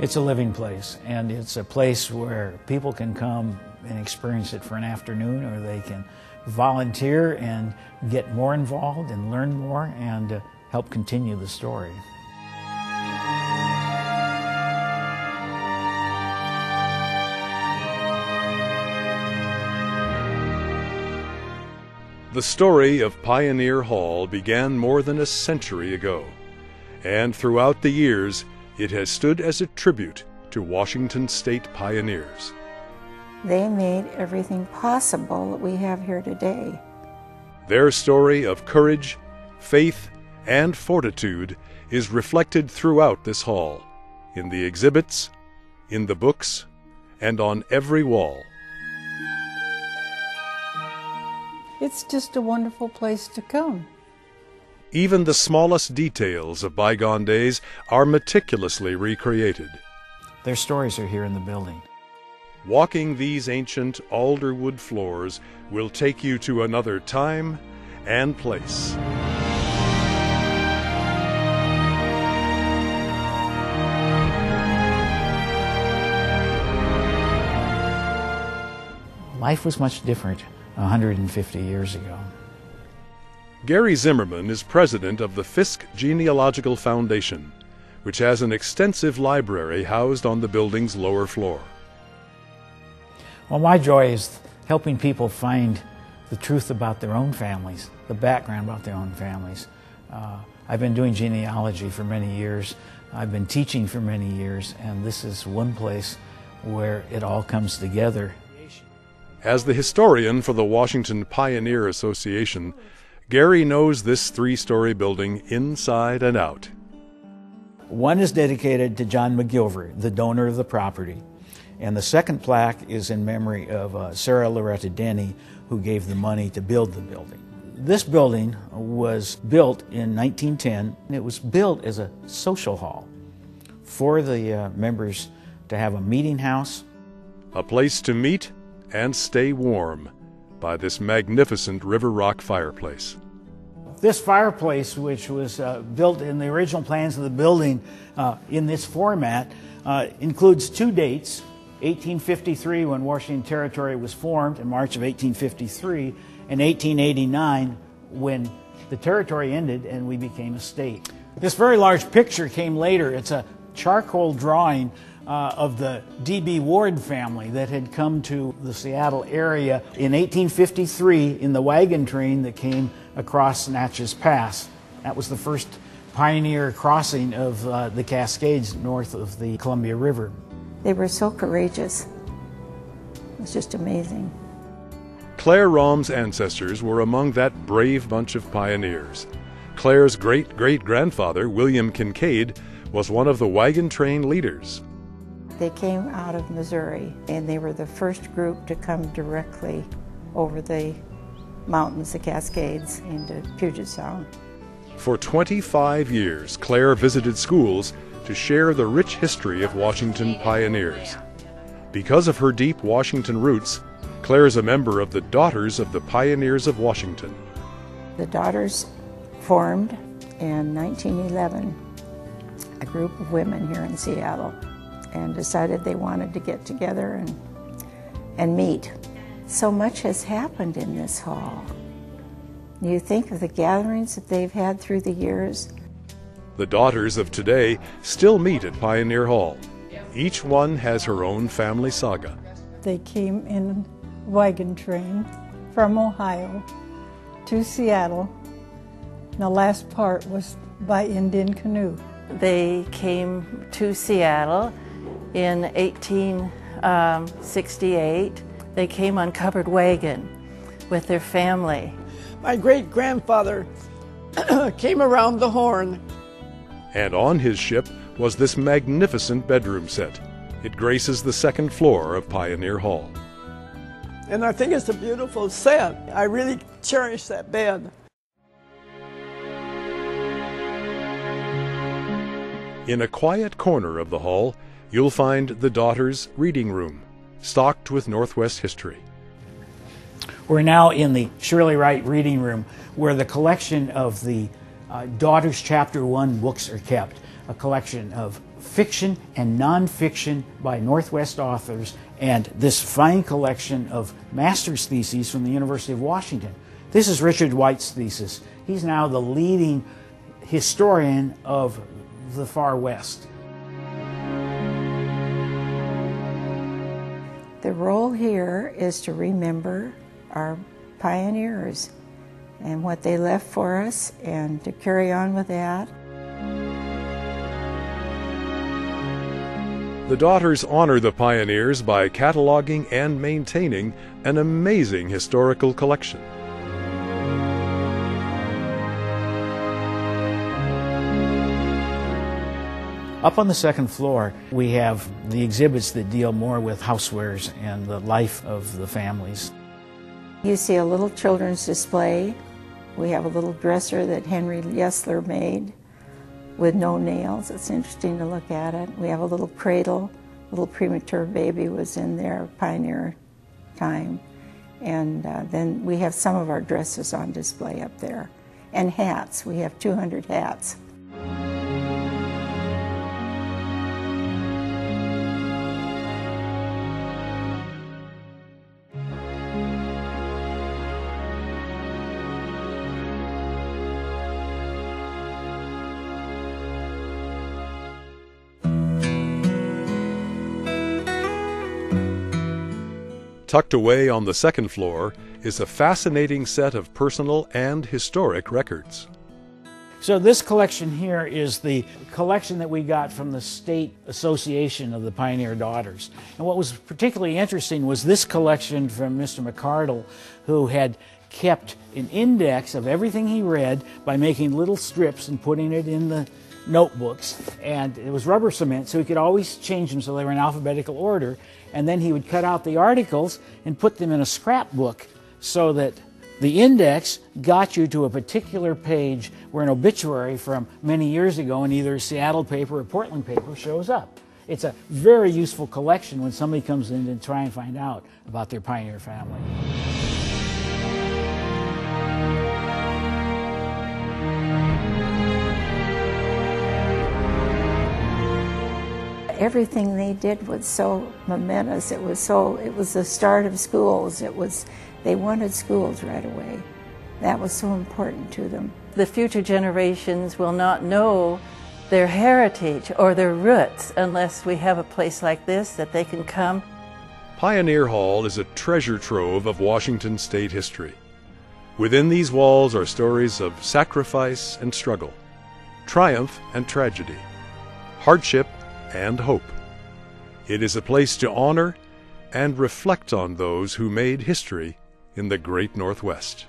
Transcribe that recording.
It's a living place, and it's a place where people can come and experience it for an afternoon, or they can volunteer and get more involved and learn more and help continue the story. The story of Pioneer Hall began more than a century ago, and throughout the years it has stood as a tribute to Washington State pioneers. They made everything possible that we have here today. Their story of courage, faith, and fortitude is reflected throughout this hall, in the exhibits, in the books, and on every wall. It's just a wonderful place to come. Even the smallest details of bygone days are meticulously recreated. Their stories are here in the building. Walking these ancient alderwood floors will take you to another time and place. Life was much different 150 years ago. Gary Zimmerman is president of the Fisk Genealogical Foundation, which has an extensive library housed on the building's lower floor. Well, my joy is helping people find the truth about their own families, the background about their own families. I've been doing genealogy for many years. I've been teaching for many years, and this is one place where it all comes together. As the historian for the Washington Pioneer Association, Gary knows this three-story building inside and out. One is dedicated to John McGilver, the donor of the property, and the second plaque is in memory of Sarah Loretta Denny, who gave the money to build the building. This building was built in 1910. It was built as a social hall for the members to have a meeting house. A place to meet and stay warm by this magnificent River Rock fireplace. This fireplace, which was built in the original plans of the building in this format, includes two dates: 1853, when Washington Territory was formed in March of 1853, and 1889, when the territory ended and we became a state. This very large picture came later. It's a charcoal drawing of the D.B. Ward family that had come to the Seattle area in 1853 in the wagon train that came across Natchez Pass. That was the first pioneer crossing of the Cascades north of the Columbia River. They were so courageous. It was just amazing. Claire Rahm's ancestors were among that brave bunch of pioneers. Claire's great-great-grandfather, William Kincaid, was one of the wagon train leaders. They came out of Missouri, and they were the first group to come directly over the mountains, the Cascades, into Puget Sound. For 25 years, Claire visited schools to share the rich history of Washington pioneers. Because of her deep Washington roots, Claire is a member of the Daughters of the Pioneers of Washington. The Daughters formed in 1911 a group of women here in Seattle and decided they wanted to get together and meet. So much has happened in this hall. You think of the gatherings that they've had through the years. The daughters of today still meet at Pioneer Hall. Each one has her own family saga. They came in a wagon train from Ohio to Seattle. And the last part was by Indian canoe. They came to Seattle in 1868. They came on covered wagon with their family. My great-grandfather came around the Horn. And on his ship was this magnificent bedroom set. It graces the second floor of Pioneer Hall. And I think it's a beautiful set. I really cherish that bed. In a quiet corner of the hall, you'll find the Daughters' reading room, stocked with Northwest history. We're now in the Shirley Wright reading room, where the collection of the Daughters Chapter 1 books are kept, a collection of fiction and nonfiction by Northwest authors, and this fine collection of master's theses from the University of Washington. This is Richard White's thesis. He's now the leading historian of the Far West. The role here is to remember our pioneers and what they left for us, and to carry on with that. The daughters honor the pioneers by cataloging and maintaining an amazing historical collection. Up on the second floor, we have the exhibits that deal more with housewares and the life of the families. You see a little children's display. We have a little dresser that Henry Yesler made with no nails. It's interesting to look at it. We have a little cradle. A little premature baby was in there, pioneer time. And then we have some of our dresses on display up there. And hats. We have 200 hats. Tucked away on the second floor is a fascinating set of personal and historic records. So this collection here is the collection that we got from the State Association of the Pioneer Daughters. And what was particularly interesting was this collection from Mr. McCardle, who had kept an index of everything he read by making little strips and putting it in the notebooks. And it was rubber cement, so he could always change them so they were in alphabetical order. And then he would cut out the articles and put them in a scrapbook so that the index got you to a particular page where an obituary from many years ago in either a Seattle paper or Portland paper shows up. It's a very useful collection when somebody comes in to try and find out about their pioneer family. Everything they did was so momentous. It was the start of schools. They wanted schools right away. That was so important to them. The future generations will not know their heritage or their roots unless we have a place like this that they can come. Pioneer Hall is a treasure trove of Washington state history. Within these walls are stories of sacrifice and struggle, triumph and tragedy, hardship and hope. It is a place to honor and reflect on those who made history in the Great Northwest.